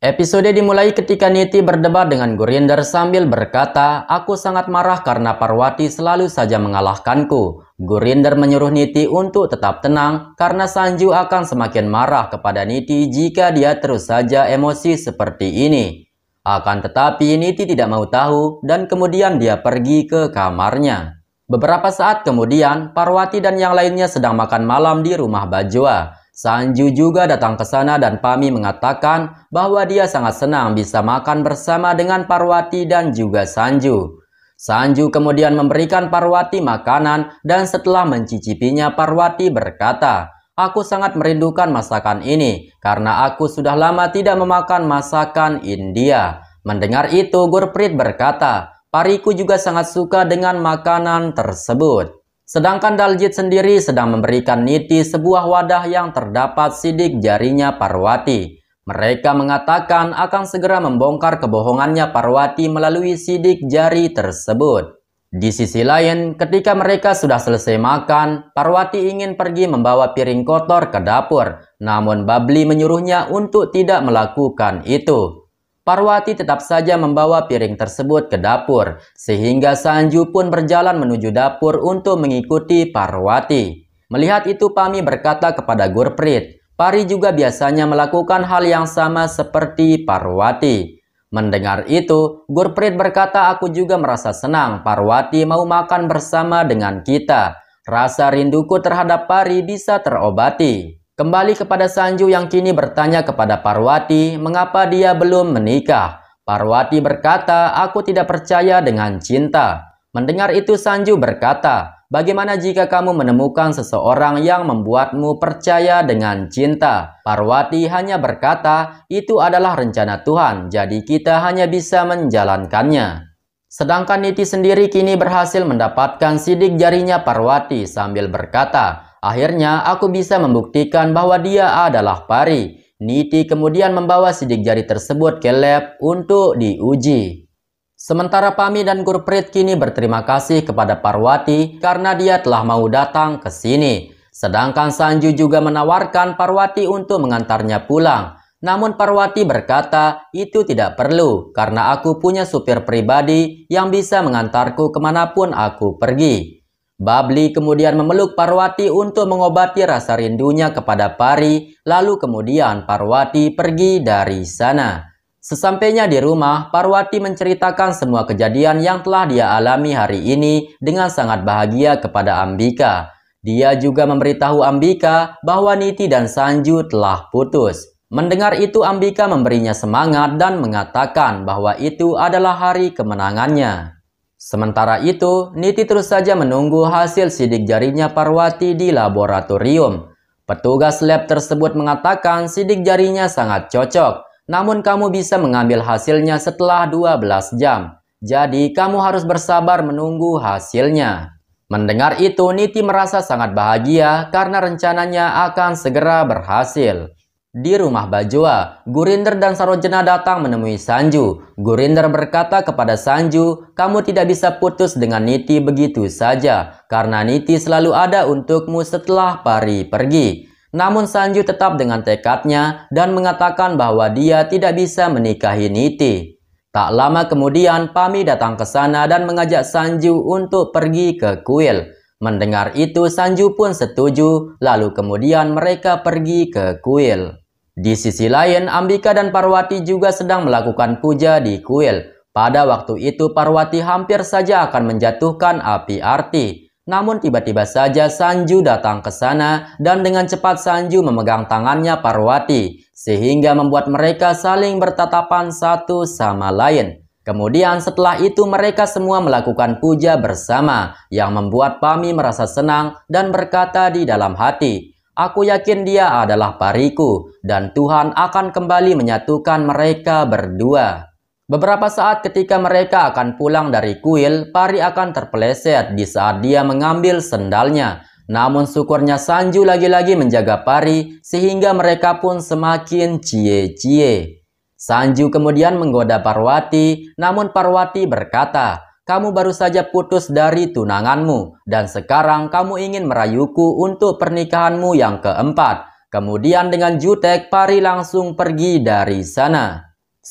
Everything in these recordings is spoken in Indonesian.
Episode dimulai ketika Niti berdebat dengan Gurinder sambil berkata, "Aku sangat marah karena Parwati selalu saja mengalahkanku." Gurinder menyuruh Niti untuk tetap tenang karena Sanju akan semakin marah kepada Niti jika dia terus saja emosi seperti ini. Akan tetapi Niti tidak mau tahu dan kemudian dia pergi ke kamarnya. Beberapa saat kemudian, Parwati dan yang lainnya sedang makan malam di rumah Bajwa. Sanju juga datang ke sana dan Pami mengatakan bahwa dia sangat senang bisa makan bersama dengan Parwati dan juga Sanju. Sanju kemudian memberikan Parwati makanan dan setelah mencicipinya Parwati berkata, "Aku sangat merindukan masakan ini karena aku sudah lama tidak memakan masakan India." Mendengar itu Gurpreet berkata, "Pariku juga sangat suka dengan makanan tersebut." Sedangkan Daljit sendiri sedang memberikan Niti sebuah wadah yang terdapat sidik jarinya Parwati. Mereka mengatakan akan segera membongkar kebohongannya Parwati melalui sidik jari tersebut. Di sisi lain, ketika mereka sudah selesai makan, Parwati ingin pergi membawa piring kotor ke dapur, namun Babli menyuruhnya untuk tidak melakukan itu. Parwati tetap saja membawa piring tersebut ke dapur, sehingga Sanju pun berjalan menuju dapur untuk mengikuti Parwati. Melihat itu Pami berkata kepada Gurpreet, "Pari juga biasanya melakukan hal yang sama seperti Parwati." Mendengar itu, Gurpreet berkata, "Aku juga merasa senang Parwati mau makan bersama dengan kita. Rasa rinduku terhadap Pari bisa terobati." Kembali kepada Sanju yang kini bertanya kepada Parwati mengapa dia belum menikah. Parwati berkata, "Aku tidak percaya dengan cinta." Mendengar itu Sanju berkata, "Bagaimana jika kamu menemukan seseorang yang membuatmu percaya dengan cinta?" Parwati hanya berkata, "Itu adalah rencana Tuhan, jadi kita hanya bisa menjalankannya." Sedangkan Niti sendiri kini berhasil mendapatkan sidik jarinya Parwati sambil berkata, "Akhirnya aku bisa membuktikan bahwa dia adalah Pari." Niti kemudian membawa sidik jari tersebut ke lab untuk diuji. Sementara Pami dan Gurpreet kini berterima kasih kepada Parwati karena dia telah mau datang ke sini. Sedangkan Sanju juga menawarkan Parwati untuk mengantarnya pulang. Namun Parwati berkata, "Itu tidak perlu karena aku punya supir pribadi yang bisa mengantarku kemanapun aku pergi." Babli kemudian memeluk Parwati untuk mengobati rasa rindunya kepada Pari, lalu kemudian Parwati pergi dari sana. Sesampainya di rumah, Parwati menceritakan semua kejadian yang telah dia alami hari ini dengan sangat bahagia kepada Ambika. Dia juga memberitahu Ambika bahwa Niti dan Sanju telah putus. Mendengar itu Ambika memberinya semangat dan mengatakan bahwa itu adalah hari kemenangannya. Sementara itu, Niti terus saja menunggu hasil sidik jarinya Parwati di laboratorium. Petugas lab tersebut mengatakan sidik jarinya sangat cocok, namun kamu bisa mengambil hasilnya setelah 12 jam. Jadi, kamu harus bersabar menunggu hasilnya. Mendengar itu, Niti merasa sangat bahagia karena rencananya akan segera berhasil. Di rumah Bajwa, Gurinder dan Sarojana datang menemui Sanju. Gurinder berkata kepada Sanju, "Kamu tidak bisa putus dengan Niti begitu saja, karena Niti selalu ada untukmu setelah Pari pergi." Namun Sanju tetap dengan tekadnya dan mengatakan bahwa dia tidak bisa menikahi Niti. Tak lama kemudian, Pami datang ke sana dan mengajak Sanju untuk pergi ke kuil. Mendengar itu, Sanju pun setuju, lalu kemudian mereka pergi ke kuil. Di sisi lain, Ambika dan Parwati juga sedang melakukan puja di kuil. Pada waktu itu, Parwati hampir saja akan menjatuhkan api arti. Namun tiba-tiba saja Sanju datang ke sana dan dengan cepat Sanju memegang tangannya Parwati, sehingga membuat mereka saling bertatapan satu sama lain. Kemudian setelah itu mereka semua melakukan puja bersama, yang membuat Pami merasa senang dan berkata di dalam hati, "Aku yakin dia adalah Pariku, dan Tuhan akan kembali menyatukan mereka berdua." Beberapa saat ketika mereka akan pulang dari kuil, Pari akan terpeleset di saat dia mengambil sendalnya. Namun syukurnya Sanju lagi-lagi menjaga Pari, sehingga mereka pun semakin cie-cie. Sanju kemudian menggoda Parwati, namun Parwati berkata, "Kamu baru saja putus dari tunanganmu, dan sekarang kamu ingin merayuku untuk pernikahanmu yang keempat." Kemudian dengan jutek, Pari langsung pergi dari sana.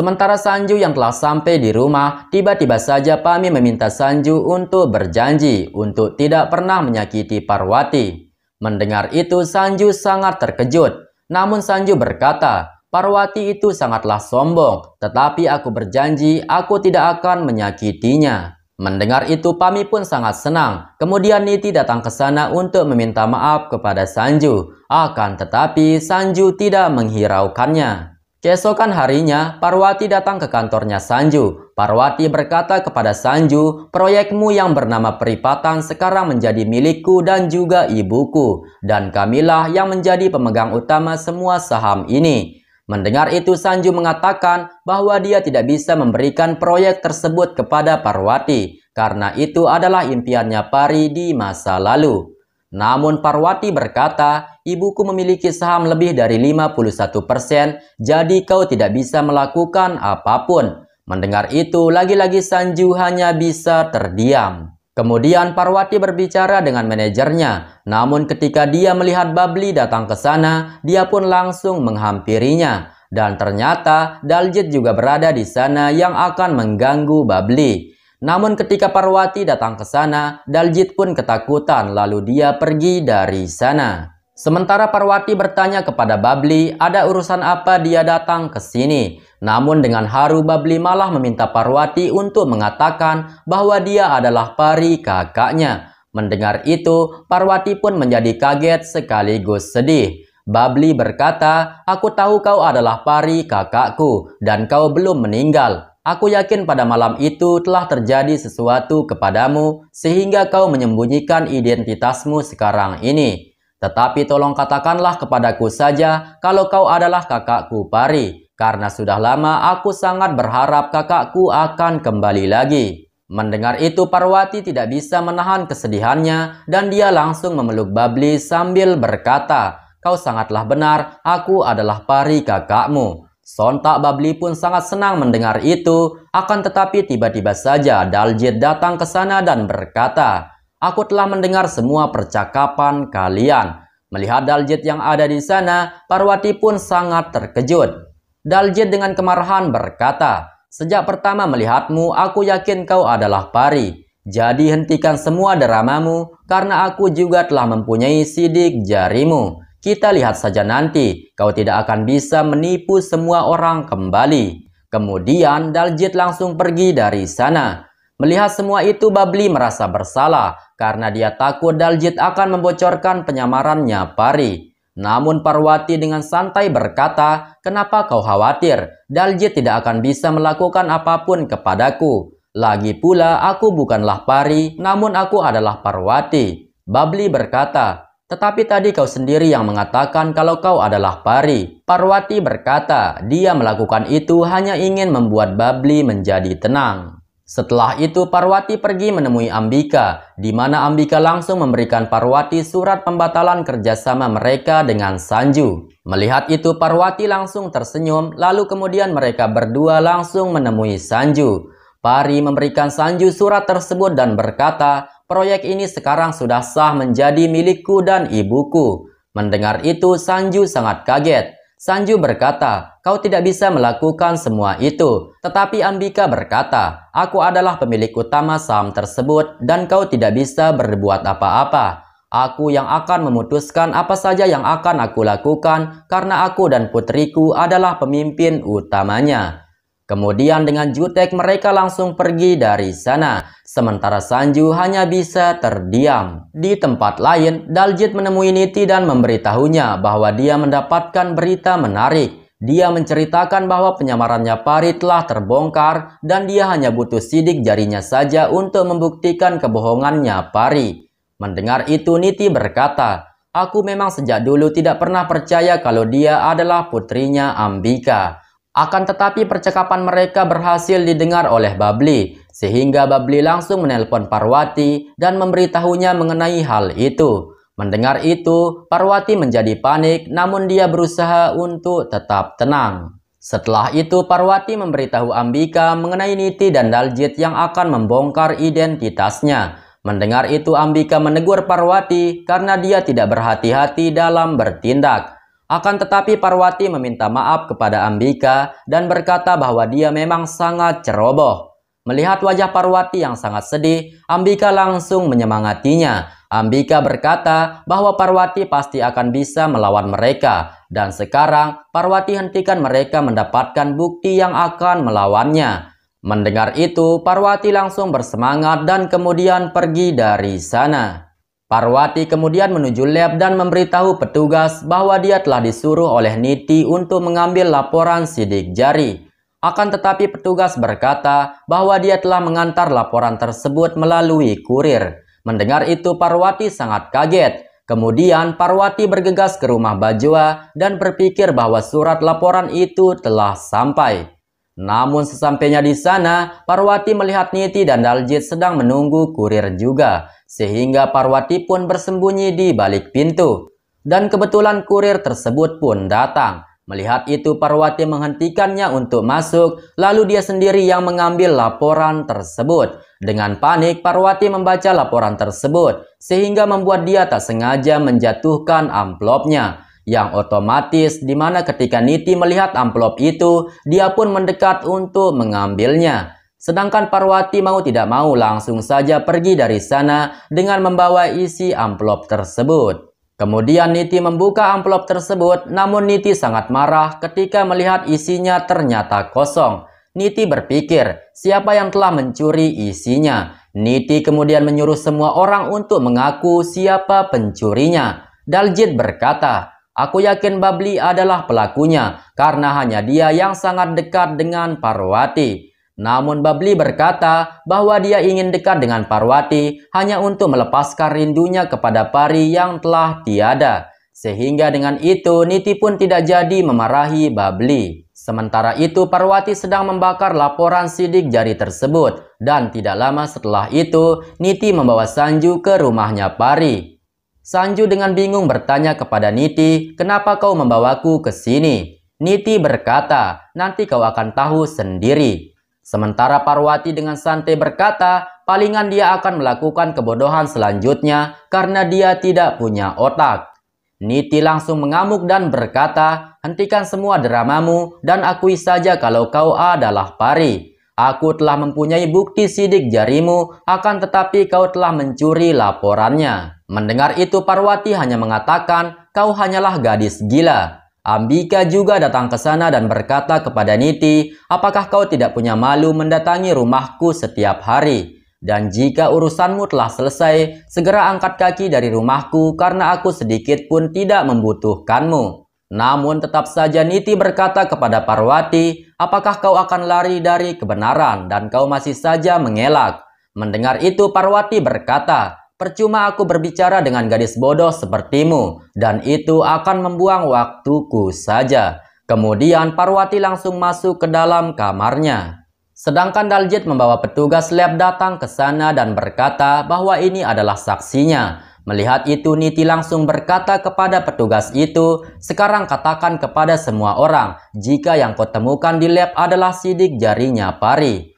Sementara Sanju yang telah sampai di rumah, tiba-tiba saja Pami meminta Sanju untuk berjanji untuk tidak pernah menyakiti Parwati. Mendengar itu Sanju sangat terkejut. Namun Sanju berkata, Parwati itu sangatlah sombong, tetapi aku berjanji aku tidak akan menyakitinya. Mendengar itu Pami pun sangat senang. Kemudian Niti datang ke sana untuk meminta maaf kepada Sanju. Akan tetapi Sanju tidak menghiraukannya. Keesokan harinya, Parwati datang ke kantornya Sanju. Parwati berkata kepada Sanju, proyekmu yang bernama Peripatan sekarang menjadi milikku dan juga ibuku. Dan kamilah yang menjadi pemegang utama semua saham ini. Mendengar itu Sanju mengatakan bahwa dia tidak bisa memberikan proyek tersebut kepada Parwati. Karena itu adalah impiannya Pari di masa lalu. Namun Parwati berkata, ibuku memiliki saham lebih dari 51%, jadi kau tidak bisa melakukan apapun. Mendengar itu, lagi-lagi Sanju hanya bisa terdiam. Kemudian Parwati berbicara dengan manajernya, namun ketika dia melihat Babli datang ke sana, dia pun langsung menghampirinya. Dan ternyata Daljit juga berada di sana yang akan mengganggu Babli. Namun ketika Parwati datang ke sana, Daljit pun ketakutan lalu dia pergi dari sana. Sementara Parwati bertanya kepada Babli, ada urusan apa dia datang ke sini. Namun dengan haru Babli malah meminta Parwati untuk mengatakan bahwa dia adalah Pari kakaknya. Mendengar itu, Parwati pun menjadi kaget sekaligus sedih. Babli berkata, aku tahu kau adalah Pari kakakku dan kau belum meninggal. Aku yakin pada malam itu telah terjadi sesuatu kepadamu sehingga kau menyembunyikan identitasmu sekarang ini. Tetapi tolong katakanlah kepadaku saja kalau kau adalah kakakku Pari, karena sudah lama aku sangat berharap kakakku akan kembali lagi. Mendengar itu Parwati tidak bisa menahan kesedihannya dan dia langsung memeluk Babli sambil berkata, kau sangatlah benar, aku adalah Pari kakakmu. Sontak Babli pun sangat senang mendengar itu, akan tetapi tiba-tiba saja Daljit datang ke sana dan berkata, aku telah mendengar semua percakapan kalian. Melihat Daljit yang ada di sana, Parwati pun sangat terkejut. Daljit dengan kemarahan berkata, sejak pertama melihatmu, aku yakin kau adalah Pari. Jadi hentikan semua dramamu, karena aku juga telah mempunyai sidik jarimu. Kita lihat saja nanti, kau tidak akan bisa menipu semua orang kembali. Kemudian Daljit langsung pergi dari sana. Melihat semua itu Babli merasa bersalah karena dia takut Daljit akan membocorkan penyamarannya Pari. Namun Parwati dengan santai berkata, kenapa kau khawatir? Daljit tidak akan bisa melakukan apapun kepadaku. Lagi pula aku bukanlah Pari, namun aku adalah Parwati. Babli berkata, tetapi tadi kau sendiri yang mengatakan kalau kau adalah Pari. Parwati berkata, dia melakukan itu hanya ingin membuat Babli menjadi tenang. Setelah itu Parwati pergi menemui Ambika, di mana Ambika langsung memberikan Parwati surat pembatalan kerjasama mereka dengan Sanju. Melihat itu Parwati langsung tersenyum, lalu kemudian mereka berdua langsung menemui Sanju. Pari memberikan Sanju surat tersebut dan berkata, proyek ini sekarang sudah sah menjadi milikku dan ibuku. Mendengar itu Sanju sangat kaget. Sanju berkata, kau tidak bisa melakukan semua itu. Tetapi Ambika berkata, aku adalah pemilik utama saham tersebut dan kau tidak bisa berbuat apa-apa. Aku yang akan memutuskan apa saja yang akan aku lakukan karena aku dan putriku adalah pemimpin utamanya. Kemudian dengan jutek mereka langsung pergi dari sana. Sementara Sanju hanya bisa terdiam. Di tempat lain, Daljit menemui Niti dan memberitahunya bahwa dia mendapatkan berita menarik. Dia menceritakan bahwa penyamarannya Pari telah terbongkar dan dia hanya butuh sidik jarinya saja untuk membuktikan kebohongannya Pari. Mendengar itu Niti berkata, aku memang sejak dulu tidak pernah percaya kalau dia adalah putrinya Ambika. Akan tetapi percakapan mereka berhasil didengar oleh Babli, sehingga Babli langsung menelpon Parwati dan memberitahunya mengenai hal itu. Mendengar itu, Parwati menjadi panik, namun dia berusaha untuk tetap tenang. Setelah itu, Parwati memberitahu Ambika mengenai Niti dan Daljit yang akan membongkar identitasnya. Mendengar itu, Ambika menegur Parwati karena dia tidak berhati-hati dalam bertindak. Akan tetapi Parwati meminta maaf kepada Ambika dan berkata bahwa dia memang sangat ceroboh. Melihat wajah Parwati yang sangat sedih, Ambika langsung menyemangatinya. Ambika berkata bahwa Parwati pasti akan bisa melawan mereka. Dan sekarang Parwati hentikan mereka mendapatkan bukti yang akan melawannya. Mendengar itu, Parwati langsung bersemangat dan kemudian pergi dari sana. Parwati kemudian menuju lab dan memberitahu petugas bahwa dia telah disuruh oleh Niti untuk mengambil laporan sidik jari. Akan tetapi petugas berkata bahwa dia telah mengantar laporan tersebut melalui kurir. Mendengar itu Parwati sangat kaget. Kemudian Parwati bergegas ke rumah Bajwa dan berpikir bahwa surat laporan itu telah sampai. Namun sesampainya di sana, Parwati melihat Niti dan Daljit sedang menunggu kurir juga. Sehingga Parwati pun bersembunyi di balik pintu. Dan kebetulan kurir tersebut pun datang. Melihat itu Parwati menghentikannya untuk masuk, lalu dia sendiri yang mengambil laporan tersebut. Dengan panik Parwati membaca laporan tersebut, sehingga membuat dia tak sengaja menjatuhkan amplopnya. Yang otomatis dimana ketika Niti melihat amplop itu, dia pun mendekat untuk mengambilnya. Sedangkan Parwati mau tidak mau langsung saja pergi dari sana dengan membawa isi amplop tersebut. Kemudian Niti membuka amplop tersebut, namun Niti sangat marah ketika melihat isinya ternyata kosong. Niti berpikir, siapa yang telah mencuri isinya? Niti kemudian menyuruh semua orang untuk mengaku siapa pencurinya. Daljit berkata, aku yakin Babli adalah pelakunya, karena hanya dia yang sangat dekat dengan Parwati. Namun Babli berkata bahwa dia ingin dekat dengan Parwati hanya untuk melepaskan rindunya kepada Pari yang telah tiada. Sehingga dengan itu Niti pun tidak jadi memarahi Babli. Sementara itu Parwati sedang membakar laporan sidik jari tersebut. Dan tidak lama setelah itu Niti membawa Sanju ke rumahnya Pari. Sanju dengan bingung bertanya kepada Niti, kenapa kau membawaku ke sini? Niti berkata, nanti kau akan tahu sendiri. Sementara Parwati dengan santai berkata, palingan dia akan melakukan kebodohan selanjutnya karena dia tidak punya otak. Niti langsung mengamuk dan berkata, hentikan semua dramamu dan akui saja kalau kau adalah Pari. Aku telah mempunyai bukti sidik jarimu, akan tetapi kau telah mencuri laporannya. Mendengar itu Parwati hanya mengatakan, kau hanyalah gadis gila. Ambika juga datang ke sana dan berkata kepada Niti, apakah kau tidak punya malu mendatangi rumahku setiap hari? Dan jika urusanmu telah selesai, segera angkat kaki dari rumahku karena aku sedikit pun tidak membutuhkanmu. Namun tetap saja Niti berkata kepada Parwati, apakah kau akan lari dari kebenaran dan kau masih saja mengelak? Mendengar itu Parwati berkata, percuma aku berbicara dengan gadis bodoh sepertimu, dan itu akan membuang waktuku saja. Kemudian Parwati langsung masuk ke dalam kamarnya. Sedangkan Daljit membawa petugas lab datang ke sana dan berkata bahwa ini adalah saksinya. Melihat itu Niti langsung berkata kepada petugas itu, sekarang katakan kepada semua orang, jika yang kau temukan di lab adalah sidik jarinya Pari.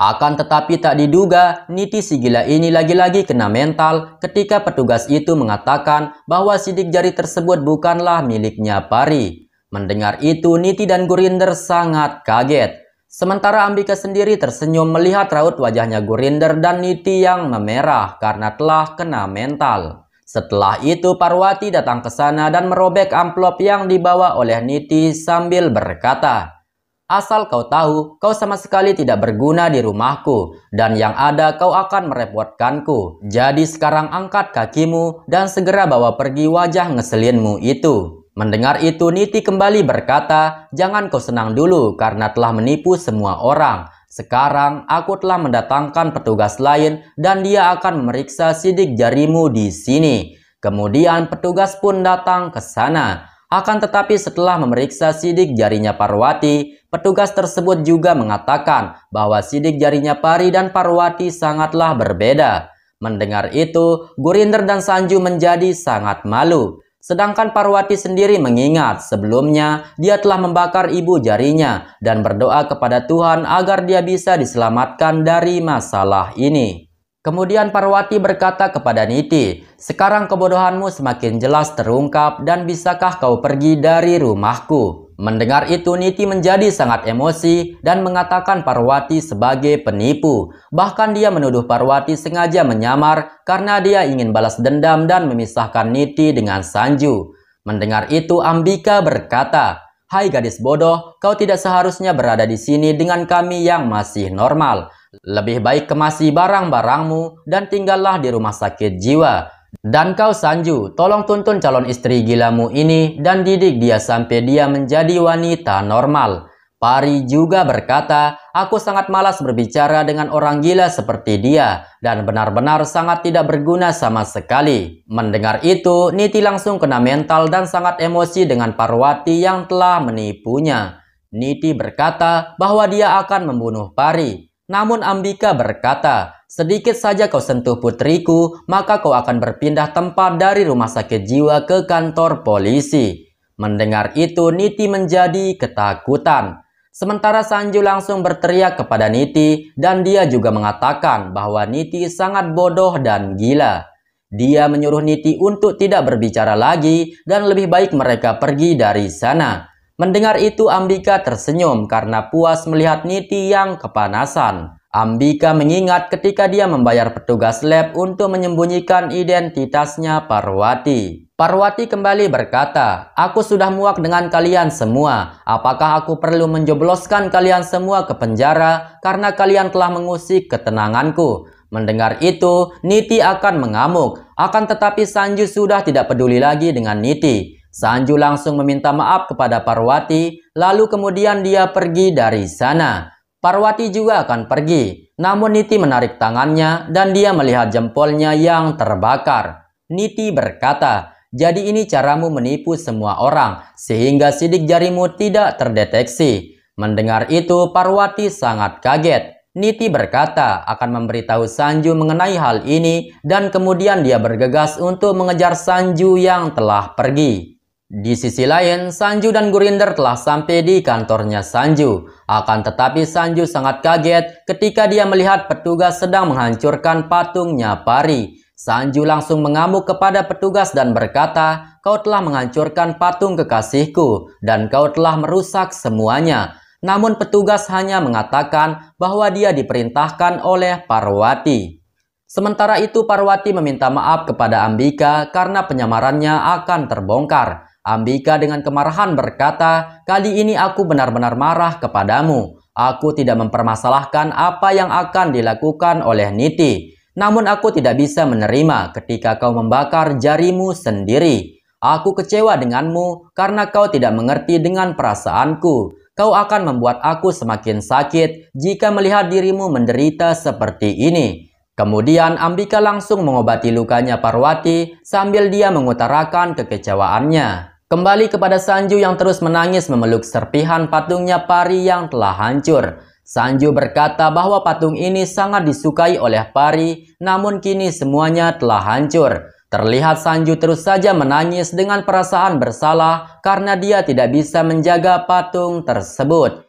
Akan tetapi tak diduga, Niti si gila ini lagi-lagi kena mental ketika petugas itu mengatakan bahwa sidik jari tersebut bukanlah miliknya Pari. Mendengar itu, Niti dan Gurinder sangat kaget. Sementara Ambika sendiri tersenyum melihat raut wajahnya Gurinder dan Niti yang memerah karena telah kena mental. Setelah itu, Parwati datang ke sana dan merobek amplop yang dibawa oleh Niti sambil berkata, asal kau tahu, kau sama sekali tidak berguna di rumahku, dan yang ada kau akan merepotkanku. Jadi sekarang angkat kakimu dan segera bawa pergi wajah ngeselinmu itu. Mendengar itu Niti kembali berkata, jangan kau senang dulu karena telah menipu semua orang. Sekarang aku telah mendatangkan petugas lain dan dia akan memeriksa sidik jarimu di sini. Kemudian petugas pun datang ke sana. Akan tetapi setelah memeriksa sidik jarinya Parwati, petugas tersebut juga mengatakan bahwa sidik jarinya Pari dan Parwati sangatlah berbeda. Mendengar itu, Gurinder dan Sanju menjadi sangat malu. Sedangkan Parwati sendiri mengingat sebelumnya dia telah membakar ibu jarinya dan berdoa kepada Tuhan agar dia bisa diselamatkan dari masalah ini. Kemudian Parwati berkata kepada Niti, "Sekarang kebodohanmu semakin jelas terungkap dan bisakah kau pergi dari rumahku?" Mendengar itu Niti menjadi sangat emosi dan mengatakan Parwati sebagai penipu. Bahkan dia menuduh Parwati sengaja menyamar karena dia ingin balas dendam dan memisahkan Niti dengan Sanju. Mendengar itu Ambika berkata, "Hai gadis bodoh, kau tidak seharusnya berada di sini dengan kami yang masih normal. Lebih baik kemasi barang-barangmu dan tinggallah di rumah sakit jiwa. Dan kau Sanju, tolong tuntun calon istri gilamu ini dan didik dia sampai dia menjadi wanita normal." Pari juga berkata, "Aku sangat malas berbicara dengan orang gila seperti dia dan benar-benar sangat tidak berguna sama sekali." Mendengar itu, Niti langsung kena mental dan sangat emosi dengan Parwati yang telah menipunya. Niti berkata bahwa dia akan membunuh Pari. Namun Ambika berkata, "Sedikit saja kau sentuh putriku, maka kau akan berpindah tempat dari rumah sakit jiwa ke kantor polisi." Mendengar itu, Niti menjadi ketakutan. Sementara Sanju langsung berteriak kepada Niti dan dia juga mengatakan bahwa Niti sangat bodoh dan gila. Dia menyuruh Niti untuk tidak berbicara lagi dan lebih baik mereka pergi dari sana. Mendengar itu Ambika tersenyum karena puas melihat Niti yang kepanasan. Ambika mengingat ketika dia membayar petugas lab untuk menyembunyikan identitasnya Parwati. Parwati kembali berkata, "Aku sudah muak dengan kalian semua. Apakah aku perlu menjebloskan kalian semua ke penjara karena kalian telah mengusik ketenanganku?" Mendengar itu, Niti akan mengamuk. Akan tetapi Sanju sudah tidak peduli lagi dengan Niti. Sanju langsung meminta maaf kepada Parwati, lalu kemudian dia pergi dari sana. Parwati juga akan pergi, namun Niti menarik tangannya dan dia melihat jempolnya yang terbakar. Niti berkata, "Jadi ini caramu menipu semua orang, sehingga sidik jarimu tidak terdeteksi." Mendengar itu, Parwati sangat kaget. Niti berkata akan memberitahu Sanju mengenai hal ini dan kemudian dia bergegas untuk mengejar Sanju yang telah pergi. Di sisi lain, Sanju dan Gurinder telah sampai di kantornya Sanju. Akan tetapi Sanju sangat kaget ketika dia melihat petugas sedang menghancurkan patungnya Pari. Sanju langsung mengamuk kepada petugas dan berkata, "Kau telah menghancurkan patung kekasihku dan kau telah merusak semuanya." Namun petugas hanya mengatakan bahwa dia diperintahkan oleh Parwati. Sementara itu Parwati meminta maaf kepada Ambika karena penyamarannya akan terbongkar. Ambika dengan kemarahan berkata, "Kali ini aku benar-benar marah kepadamu. Aku tidak mempermasalahkan apa yang akan dilakukan oleh Niti. Namun aku tidak bisa menerima ketika kau membakar jarimu sendiri. Aku kecewa denganmu karena kau tidak mengerti dengan perasaanku. Kau akan membuat aku semakin sakit jika melihat dirimu menderita seperti ini." Kemudian Ambika langsung mengobati lukanya Parwati sambil dia mengutarakan kekecewaannya. Kembali kepada Sanju yang terus menangis memeluk serpihan patungnya Pari yang telah hancur. Sanju berkata bahwa patung ini sangat disukai oleh Pari, namun kini semuanya telah hancur. Terlihat Sanju terus saja menangis dengan perasaan bersalah karena dia tidak bisa menjaga patung tersebut.